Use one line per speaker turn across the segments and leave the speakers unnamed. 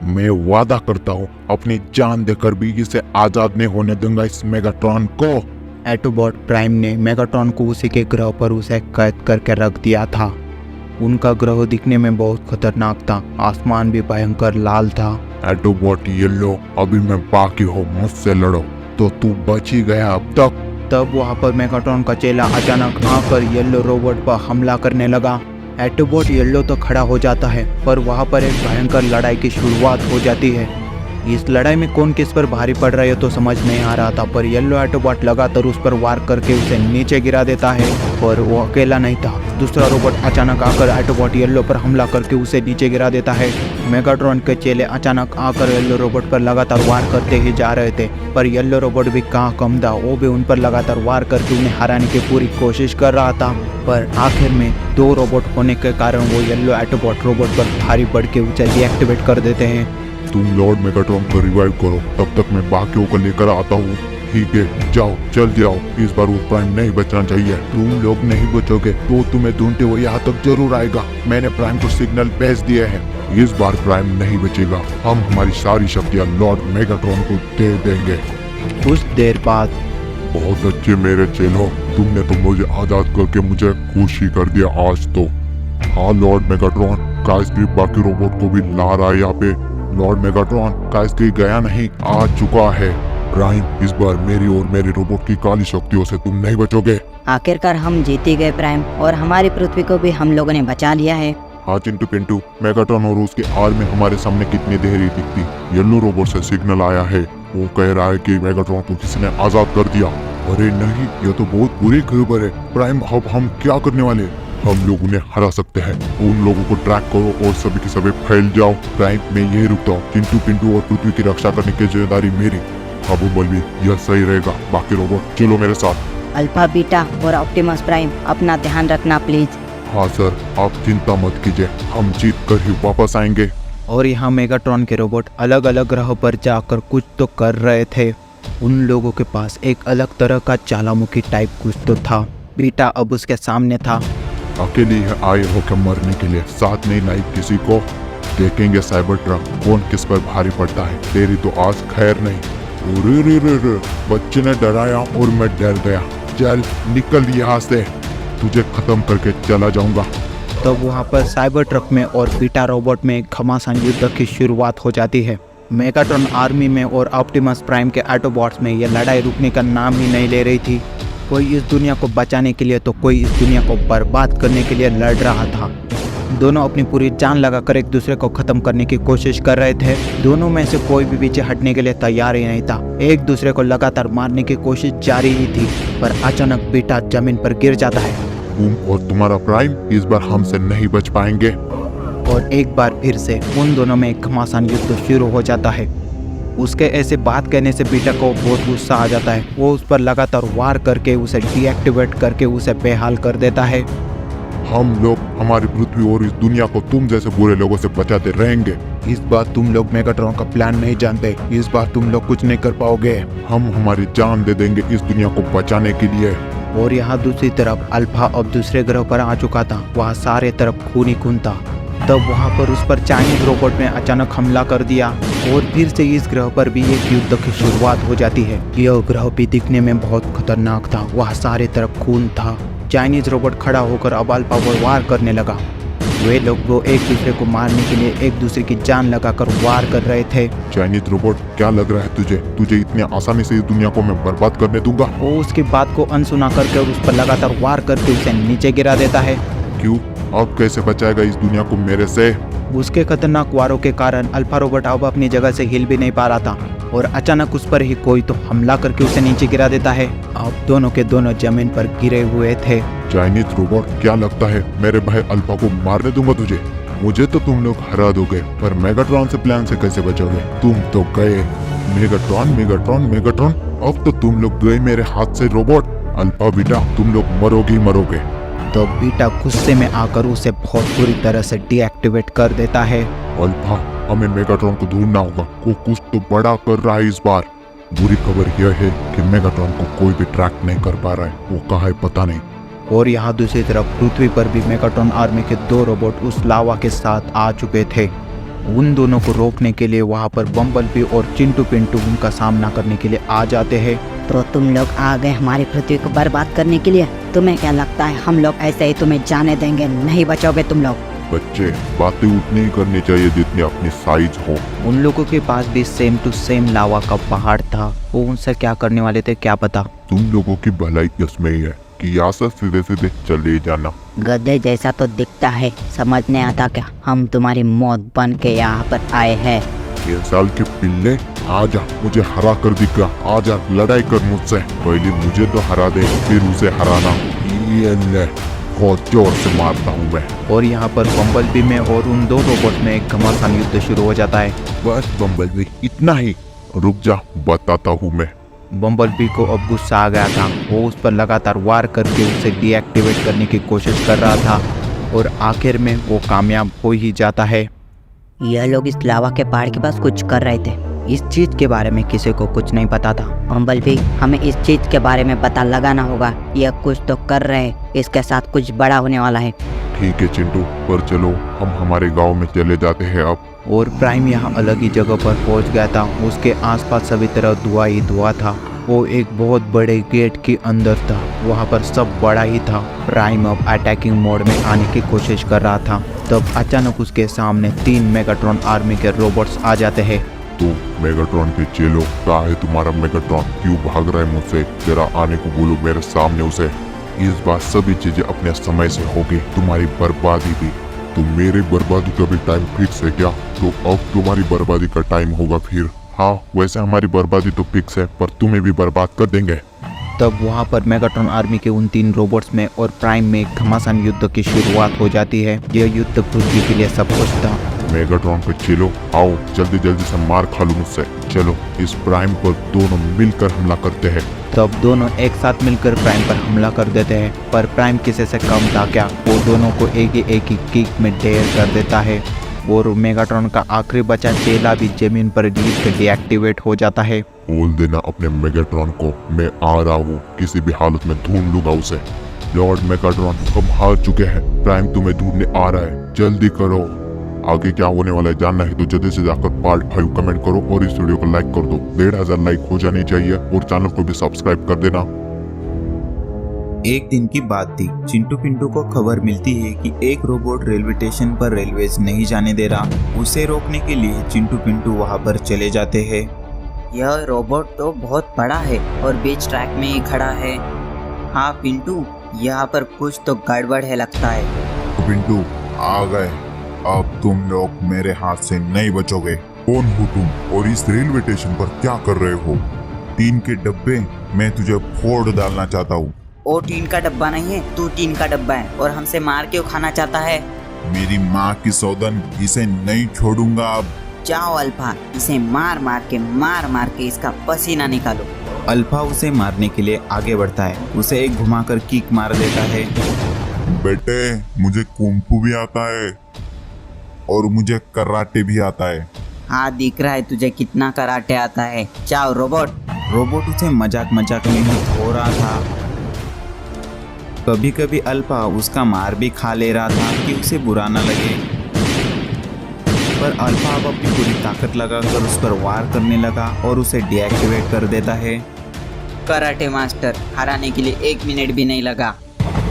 मैं वादा करता हूँ अपनी जान देकर भी इसे आजाद नहीं होने दूंगा इस मेगाट्रॉन को।
एटोबॉट प्राइम ने मेगाट्रॉन को उसी के ग्रह पर उसे कैद करके रख दिया था। उनका ग्रह दिखने में बहुत खतरनाक था, आसमान भी भयंकर लाल था।
एटोबॉट येलो, अभी मैं बाकी हूँ, मुझसे लड़ो। तो तू बच ही गया अब तक।
तब वहाँ पर मेगाट्रॉन का चेला अचानक आकर येलो रोबोट पर हमला करने लगा। एटोबॉट येलो तो खड़ा हो जाता है, पर वहाँ पर एक भयंकर लड़ाई की शुरुआत हो जाती है। इस लड़ाई में कौन किस पर भारी पड़ रहा है तो समझ नहीं आ रहा था, पर येलो एटोबॉट लगातार उस पर वार करके उसे नीचे गिरा देता है। और वो अकेला नहीं था, दूसरा रोबोट अचानक आकर एटोबॉट येलो पर हमला करके उसे नीचे गिरा देता है। मेगाट्रॉन के चेले अचानक आकर येलो रोबोट पर लगातार वार करते ही जा रहे थे, पर येलो रोबोट भी कहाँ कम था, वो भी उन पर लगातार वार करके उन्हें हराने की पूरी कोशिश कर रहा था। पर आखिर में दो रोबोट होने के कारण वो येलो एटोबॉट रोबोट पर भारी पड़ के उसे डीएक्टिवेट कर देते हैं।
तुम लॉर्ड मेगाट्रॉन को रिवाइव करो, तब तक मैं बाकियों को लेकर आता हूँ। ठीक है, जाओ, चल जाओ। इस बार वो प्राइम नहीं बचना चाहिए। तुम लोग नहीं बचोगे तो तुम्हें ढूंढते हुए यहाँ तक जरूर आएगा। मैंने प्राइम को सिग्नल भेज दिए हैं। इस बार प्राइम नहीं बचेगा। हम हमारी सारी शक्तियाँ लॉर्ड मेगाट्रॉन को दे देंगे।
कुछ देर बाद,
बहुत अच्छे मेरे चेलो, तुमने तो मुझे आजाद करके मुझे खुशी कर दिया आज तो। हाँ लॉर्ड मेगाट्रॉन, काइस्क्री बाकी रोबोट को भी ला रहा है यहाँ पे। लॉर्ड मेगाट्रॉन, काइस्क्री गया नहीं, आ चुका है। प्राइम, इस बार मेरी और मेरे रोबोट की काली शक्तियों से तुम नहीं बचोगे।
आखिरकार हम जीत ही गए प्राइम, और हमारी पृथ्वी को भी हम लोगों ने बचा लिया है।
हाँ चिंटू पिंटू, मेगाट्रॉन और उसकी आर्मी हमारे सामने कितनी देरी दिखती। येलो रोबोट से सिग्नल आया है, वो कह रहा है कि मेगाट्रॉन को किसी ने आजाद कर दिया। अरे नहीं, ये तो बहुत बुरी खबर है। प्राइम, अब हम क्या करने वाले? हम लोग उन्हें हरा सकते हैं। उन लोगों को ट्रैक करो और सभी के सभी फैल जाओ। प्राइम, मैं यही रुकता हूँ। चिंटू पिंटू और पृथ्वी की रक्षा करने की जिम्मेदारी मेरी। अब बल्बी, यह सही रहेगा। बाकी रोबोट चलो मेरे साथ।
अल्फा, बीटा और ऑप्टिमस प्राइम, अपना ध्यान रखना प्लीज।
हाँ सर, आप चिंता मत कीजिए, हम जीत कर ही वापस आएंगे।
और यहाँ मेगाट्रॉन के रोबोट अलग अलग ग्रहों पर जाकर कुछ तो कर रहे थे। उन लोगों के पास एक अलग तरह का ज्वालामुखी टाइप कुछ तो था। बीटा अब उसके सामने था।
अकेले ही आए हो क्या मरने के लिए? साथ नहीं लाई किसी को? देखेंगे साइबर ट्रक कौन किस पर भारी पड़ता है। तेरी तो आज खैर नहीं। रे, बच्चे ने डराया और मैं डर गया। चल निकल यहाँ से, तुझे खत्म करके चला जाऊंगा।
तब वहाँ पर साइबर ट्रक में और बीटा रोबोट में घमासान युद्ध की शुरुआत हो जाती है। मेगाट्रॉन आर्मी में और ऑप्टिमस प्राइम के एटोबॉट्स में यह लड़ाई रुकने का नाम ही नहीं ले रही थी। कोई इस दुनिया को बचाने के लिए तो कोई इस दुनिया को बर्बाद करने के लिए लड़ रहा था। दोनों अपनी पूरी जान लगाकर एक दूसरे को खत्म करने की कोशिश कर रहे थे। दोनों में से कोई भी पीछे हटने के लिए तैयार ही नहीं था। एक दूसरे को लगातार मारने की कोशिश जारी ही थी, पर अचानक बीटा जमीन पर गिर जाता है।
तुम और तुम्हारा प्राइम इस बार हमसे नहीं बच पाएंगे।
और एक बार फिर से उन दोनों में घमासान युद्ध शुरू हो जाता है। उसके ऐसे बात कहने से बीटा को बहुत गुस्सा आ जाता है। वो उस पर लगातार वार करके उसे डीएक्टिवेट करके उसे बेहाल कर देता है।
हम लोग हमारी पृथ्वी और इस दुनिया को तुम जैसे बुरे लोगों से बचाते रहेंगे।
इस बार तुम लोग मेगाट्रॉन का प्लान नहीं जानते। इस बार तुम लोग कुछ नहीं कर पाओगे।
हम हमारी जान दे देंगे इस दुनिया को बचाने के लिए।
और यहाँ दूसरी तरफ अल्फा अब दूसरे ग्रह पर आ चुका था। वहाँ सारे तरफ खून ही खून था। तब वहाँ पर उस पर चाइनीज रोबोट ने अचानक हमला कर दिया और फिर से इस ग्रह पर भी एक युद्ध की शुरुआत हो जाती है। यह ग्रह भी दिखने में बहुत खतरनाक था। वहाँ सारे तरफ खून था। चाइनीज रोबोट खड़ा होकर अब अल्फा पर वार करने लगा। वे लोग वो एक दूसरे को मारने के लिए एक दूसरे की जान लगाकर वार कर रहे थे।
चाइनीज रोबोट, क्या लग रहा है तुझे इतनी आसानी से इस दुनिया को मैं बर्बाद करने दूंगा?
वो उसकी बात को अनसुना करके और उस पर लगातार वार करके उसे नीचे गिरा देता है।
क्यों? अब कैसे बचाएगा इस दुनिया को मेरे से?
उसके खतरनाक वारों के कारण अल्फा रोबोट अब अपनी जगह से हिल भी नहीं पा रहा था और अचानक उस पर ही कोई तो हमला करके उसे नीचे गिरा देता है। अब दोनों के दोनों जमीन पर गिरे हुए थे।
चाइनीज रोबोट, क्या लगता है मेरे भाई अल्फा को मारने दूंगा तुझे? मुझे तो तुम लोग हरा दोगे, पर मेगाट्रॉन से प्लान से कैसे बचोगे? तुम तो गए। मेगाट्रॉन, अब तो तुम लोग गए मेरे हाथ से। रोबोट अल्फा बीटा, तुम लोग मरोगे ही मरोगे।
तो बीटा गुस्से में आकर उसे बहुत बुरी तरह से डीएक्टिवेट कर देता है।
अल्फा, हमें मेगाट्रॉन को ढूंढना होगा। वो कुछ तो बड़ा कर रहा है इस बार। बुरी खबर यह है कि मेगाट्रॉन को कोई भी ट्रैक नहीं कर पा रहा है। वो कहाँ है पता नहीं।
और यहाँ दूसरी तरफ पृथ्वी पर भी मेगाट्रॉन आर्मी के 2 रोबोट उस लावा के साथ आ चुके थे। उन दोनों को रोकने के लिए वहाँ पर बम्बलबी और चिंटू पिंटू उनका सामना करने के लिए आ जाते हैं।
तो तुम लोग आ गए हमारी पृथ्वी को बर्बाद करने के लिए? तुम्हें क्या लगता है हम लोग ऐसे ही तुम्हें जाने देंगे? नहीं बचोगे तुम लोग।
बच्चे, बातें उतनी ही करनी चाहिए जितनी अपनी साइज हो।
उन लोगों के पास भी सेम टू सेम लावा का पहाड़ था, वो उनसे क्या करने वाले थे क्या पता।
तुम लोगों की भलाई इसमें ही है कि यहाँ से सीधे सीधे चले जाना।
गधे जैसा तो दिखता है, समझ नहीं आता क्या हम तुम्हारी मौत बन के यहाँ पर आए हैं।
3 साल के पिल्ले, आजा, मुझे हरा कर दिखा, आजा लड़ाई कर मुझसे। पहले मुझे तो हरा दे, फिर उसे हराना। ये ले, बहुत जोर से मारता हूँ मैं।
और यहाँ पर बम्बलबी में और उन दो रोबोट में एक घमासान युद्ध शुरू हो जाता है।
बस बम्बलबी, इतना ही। रुक जा, बताता हूँ मैं।
बम्बलबी को अब गुस्सा आ गया था, वो उस पर लगातार वार करके उसे डीएक्टिवेट करने की कोशिश कर रहा था और आखिर में वो कामयाब हो ही जाता है।
यह लोग इस लावा के पहाड़ के पास कुछ कर रहे थे।
इस चीज के बारे में किसी को कुछ नहीं पता था।
बम्बलबी, हमें इस चीज के बारे में पता लगाना होगा। यह कुछ तो कर रहे हैं, इसके साथ कुछ बड़ा होने वाला है।
ठीक है चिंटू, पर चलो हम हमारे गांव में चले जाते हैं अब।
और प्राइम यहाँ अलग ही जगह पर पहुँच गया था। उसके आसपास सभी तरफ धुआं ही धुआं था। वो एक बहुत बड़े गेट के अंदर था, वहाँ पर सब बड़ा ही था। प्राइम अब अटैकिंग मोड में आने की कोशिश कर रहा था, तब अचानक उसके सामने 3 मेगाट्रॉन आर्मी के रोबोट्स आ जाते हैं।
तो मेगाट्रॉन के चेलो, कहा है तुम्हारा मेगाट्रॉन? क्यों भाग रहा है मुझसे? जरा आने को बोलो मेरे सामने उसे। इस बार सभी चीजें अपने समय से होगी, तुम्हारी बर्बादी भी। तो मेरी बर्बादी का भी टाइम फिक्स है क्या? तो अब तुम्हारी बर्बादी का टाइम होगा फिर। हाँ, वैसे हमारी बर्बादी तो फिक्स है, पर तुम्हें भी बर्बाद कर देंगे।
तब वहाँ पर मेगाट्रॉन आर्मी के उन 3 रोबोट्स में और प्राइम में एक घमासान युद्ध की शुरुआत हो जाती है। यह युद्ध पृथ्वी के लिए सब कुछ था।
मेगाट्रॉन पे चलो, आओ जल्दी जल्दी से मार खा लो मुझसे। चलो इस प्राइम पर दोनों मिलकर हमला करते हैं।
तब दोनों एक साथ मिलकर प्राइम पर हमला कर देते हैं, पर प्राइम किसी से कम था क्या? वो दोनों को एक ही किक में ढेर कर देता है और मेगाट्रॉन का आखिरी बचा चेला भी जमीन पर गिर कर डीएक्टिवेट हो जाता है।
बोल देना अपने मेगाट्रॉन को, मैं आ रहा हूँ, किसी भी हालत में ढूंढ लूंगा उसे। लॉर्ड मेगाट्रॉन, हम हार चुके हैं, प्राइम तुम्हें ढूंढने आ रहा है, जल्दी करो। आगे क्या होने वाला है जानना है तो जल्दी से जाकर पार्ट 5 कमेंट करो और इस वीडियो को लाइक कर दो। 1500 लाइक हो जानी चाहिए और चैनल को भी सब्सक्राइब कर देना।
एक दिन की बात थी। चिंटू पिंटू को खबर मिलती है कि एक रोबोट रेलवे स्टेशन पर रेलवेज नहीं जाने दे रहा। उसे रोकने के लिए चिंटू पिंटू वहां पर चले जाते हैं।
यह रोबोट तो बहुत बड़ा है और बीच ट्रैक में ही खड़ा है। हाँ पिंटू, यहाँ पर कुछ तो गड़बड़ है लगता है।
पिंटू आ गए, अब तुम लोग मेरे हाथ से नहीं बचोगे। कौन हो तुम और इस रेलवे स्टेशन पर क्या कर रहे हो? टीन के डब्बे, मैं तुझे फोड़ डालना चाहता हूँ।
ओ टीन का डब्बा नहीं है, तू टीन का डब्बा है और हमसे मार क्यों खाना चाहता है?
मेरी माँ की सौदन, इसे नहीं छोड़ूंगा अब।
जाओ अल्फा, इसे मार मार के इसका पसीना निकालो।
अल्फा उसे मारने के लिए आगे बढ़ता है, उसे एक घुमाकर किक मार देता है।
बेटे, मुझे कुंफू भी आता है और मुझे कराटे भी आता है।
हाँ दिख रहा है तुझे कितना कराटे आता है। जाओ रोबोट।
रोबोट उसे मजाक में ही हो रहा था। कभी कभी अल्फा उसका मार भी खा ले रहा था कि उसे बुरा न लगे, पर अल्फा अब अपनी पूरी ताकत लगाकर उस पर वार करने लगा और उसे डीएक्टिवेट कर देता है।
कराटे मास्टर, हराने के लिए 1 मिनट भी नहीं लगा।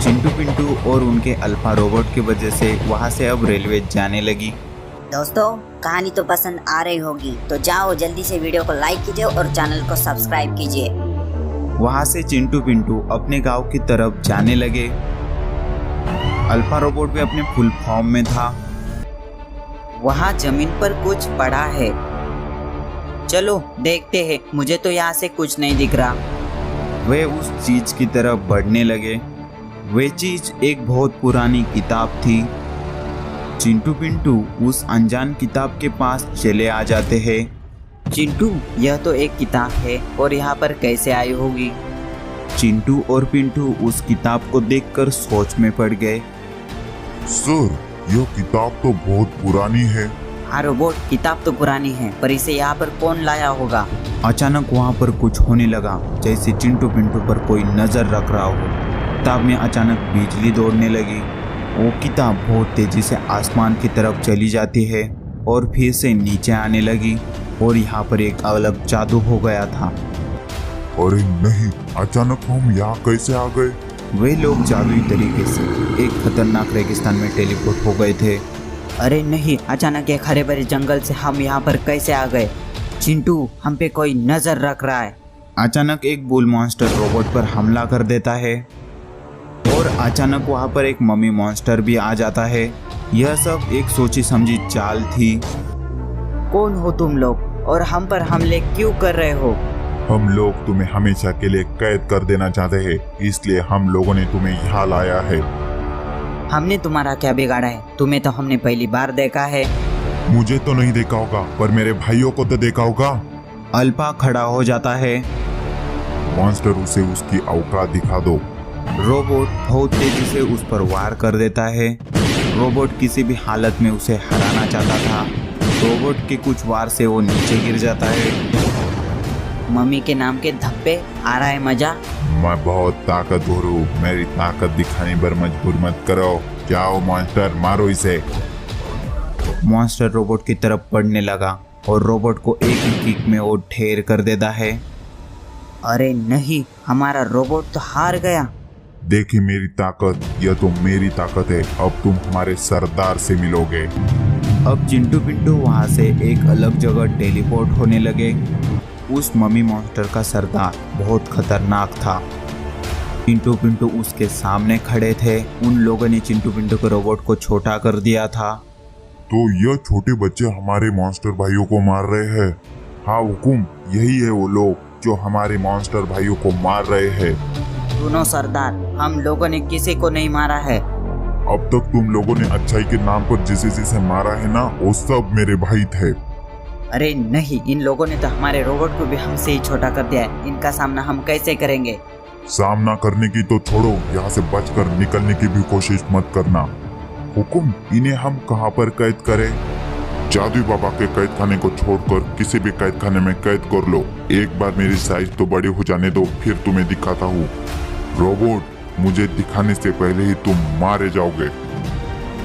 चिंटू पिंटू और उनके अल्फा रोबोट की वजह से वहां से अब रेलवे जाने लगी।
दोस्तों, कहानी तो पसंद आ रही होगी तो जाओ जल्दी से वीडियो को लाइक कीजिए और चैनल को सब्सक्राइब कीजिए।
वहां से चिंटू पिंटू अपने गांव की तरफ जाने लगे। अल्फा रोबोट भी अपने फुल फॉर्म में था।
वहाँ जमीन पर कुछ पड़ा है, चलो देखते हैं। मुझे तो यहाँ से कुछ नहीं दिख रहा।
वे उस चीज की तरफ बढ़ने लगे। वे चीज एक बहुत पुरानी किताब थी। चिंटू पिंटू उस अनजान किताब के पास चले आ जाते हैं।
चिंटू, यह तो एक किताब है और यहाँ पर कैसे आई होगी?
चिंटू और पिंटू उस किताब को देखकर सोच में पड़ गए।
सर, यह किताब तो बहुत पुरानी है।
हाँ रोबोट, किताब तो पुरानी है, पर इसे यहाँ पर कौन लाया होगा?
अचानक वहाँ पर कुछ होने लगा, जैसे चिंटू पिंटू पर कोई नजर रख रहा हो। किताब में अचानक बिजली दौड़ने लगी। वो किताब बहुत तेजी से आसमान की तरफ चली जाती है। और फिर से नीचे आने लगी और यहाँ पर एक अलग जादू हो गया था।
अरे नहीं, अचानक हम यहाँ कैसे आ गए?
वे लोग जादुई तरीके से एक खतरनाक रेगिस्तान में टेलीपोर्ट हो गए थे।
अरे नहीं, अचानक एक हरे भरे जंगल से हम यहाँ पर कैसे आ गए? चिंटू, हम पे कोई नजर रख रहा है।
अचानक एक बुल मॉन्स्टर रोबोट पर हमला कर देता है और अचानक वहाँ पर एक मम्मी मॉन्स्टर भी आ जाता है। यह सब एक सोची समझी चाल थी।
कौन हो तुम लोग और हम पर हमले क्यों कर रहे हो?
हम लोग तुम्हें हमेशा के लिए कैद कर देना चाहते हैं, इसलिए हम लोगों ने तुम्हें यहाँ लाया है।
हमने तुम्हारा क्या बिगाड़ा है? तुम्हें तो हमने पहली बार देखा है।
मुझे तो नहीं देखा होगा, पर मेरे भाइयों को तो देखा होगा।
अल्फा खड़ा हो जाता है।
मॉन्स्टर, उसे उसकी औकात दिखा दो।
रोबोट बहुत तेजी से उस पर वार कर देता है। रोबोट किसी भी हालत में उसे हराना चाहता था। रोबोट के कुछ वार से वो नीचे गिर जाता है।
मम्मी के नाम के धब्बे, आ रहा है मजा?
मैं बहुत ताकतवर हूँ, मेरी ताकत दिखाने पर मजबूर मत करो। जाओ मॉन्स्टर, मारो इसे।
मॉन्स्टर रोबोट की तरफ बढ़ने लगा और रोबोट को एक ही किक में वो ढेर कर देता है।
अरे नहीं, हमारा रोबोट तो हार गया।
देखिए मेरी ताकत, यह तो मेरी ताकत है। अब तुम हमारे सरदार से मिलोगे।
अब चिंटू पिंटू वहाँ से एक अलग जगह टेलीपोर्ट होने लगे। उस मम्मी मॉन्स्टर का सरदार बहुत खतरनाक था। चिंटू पिंटू उसके सामने खड़े थे। उन लोगों ने चिंटू पिंटू के रोबोट को छोटा कर दिया था।
तो यह छोटे बच्चे हमारे मॉन्स्टर भाइयों को मार रहे हैं? हाँ हुकुम, यही है वो लोग जो हमारे मॉन्स्टर भाइयों को मार रहे हैं।
सुनो सरदार, हम लोगों ने किसी को नहीं मारा है।
अब तक तुम लोगों ने अच्छाई के नाम पर जिसे जिसे मारा है ना, वो सब मेरे भाई थे।
अरे नहीं, इन लोगों ने तो हमारे रोबोट को भी हमसे ही छोटा कर दिया है। इनका सामना हम कैसे करेंगे?
सामना करने की तो छोड़ो, यहाँ से बचकर निकलने की भी कोशिश मत करना। हुकुम, इन्हें हम कहाँ पर कैद करें? जादू बाबा के कैद खाने को छोड़कर किसी भी कैद खाने में कैद कर लो। एक बार मेरी साइज तो बड़ी हो जाने दो, फिर तुम्हें दिखाता हूँ। रोबोट, मुझे दिखाने से पहले ही तुम मारे जाओगे।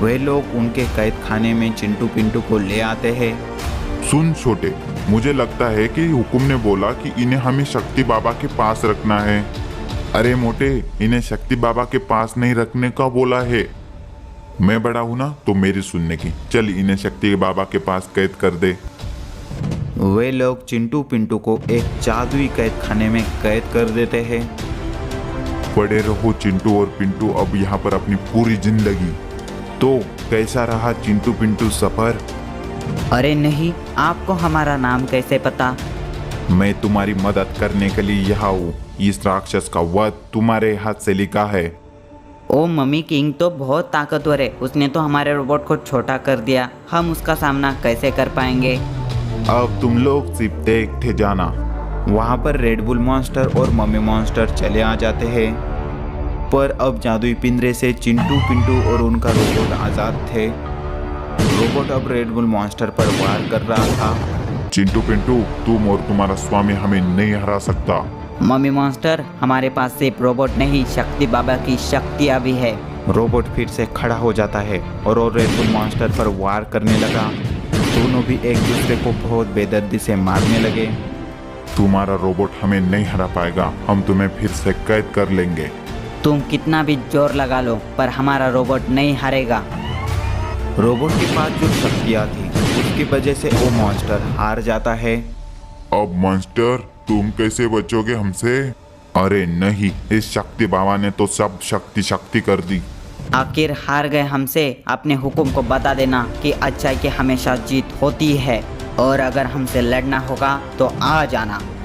वे लोग उनके कैद खाने में चिंटू पिंटू को ले आते हैं।
सुन छोटे, मुझे लगता है कि हुकुम ने बोला कि इन्हें हमें शक्ति बाबा के पास रखना है। अरे मोटे, इन्हें शक्ति बाबा के पास नहीं रखने का बोला है। मैं बड़ा हूं ना, तो मेरी सुनने की। चल इन्हें शक्ति बाबा के पास कैद कर दे।
वे लोग चिंटू पिंटू को एक जादुई कैद खाने में कैद कर देते हैं।
पड़े रहो चिंटू और पिंटू अब यहाँ पर अपनी पूरी जिंदगी। तो कैसा रहा चिंटू पिंटू सफर?
अरे नहीं, आपको हमारा नाम कैसे पता?
मैं तुम्हारी मदद करने के लिए यहाँ हूँ। इस राक्षस का वध तुम्हारे हाथ से लिखा है।
ओ मम्मी किंग तो बहुत ताकतवर है, उसने तो हमारे रोबोट को छोटा कर दिया। हम उसका सामना कैसे कर पाएंगे?
अब तुम लोग सिर्फ देखते जाना।
वहाँ पर रेडबुल मॉन्स्टर और मम्मी मॉन्स्टर चले आ जाते हैं। पर अब जादुई पिंजरे से चिंटू पिंटू और उनका रोबोट आजाद थे। रोबोट अब रेडबुल मॉन्स्टर पर वार कर रहा था।
चिंटू पिंटू, तुम और तुम्हारा स्वामी हमें नहीं हरा सकता।
मम्मी मॉन्स्टर, हमारे पास सिर्फ रोबोट नहीं, शक्ति बाबा की शक्तियाँ भी है।
रोबोट फिर से खड़ा हो जाता है और वो रेडबुल मॉन्स्टर पर वार करने लगा। दोनों भी एक दूसरे को बहुत बेदर्दी से मारने लगे।
तुम्हारा रोबोट हमें नहीं हरा पाएगा। हम तुम्हें फिर से कैद कर लेंगे।
तुम कितना भी जोर लगा लो, पर हमारा रोबोट नहीं हारेगा।
रोबोट के पास जो शक्तियाँ थी उसकी वजह से वो मॉन्स्टर हार जाता है।
अब मॉन्स्टर, तुम कैसे बचोगे हमसे? अरे नहीं, इस शक्ति बाबा ने तो सब शक्ति कर दी।
आखिर हार गए हमसे। अपने हुक्म को बता देना कि अच्छाई की हमेशा जीत होती है, और अगर हमसे लड़ना होगा तो आ जाना।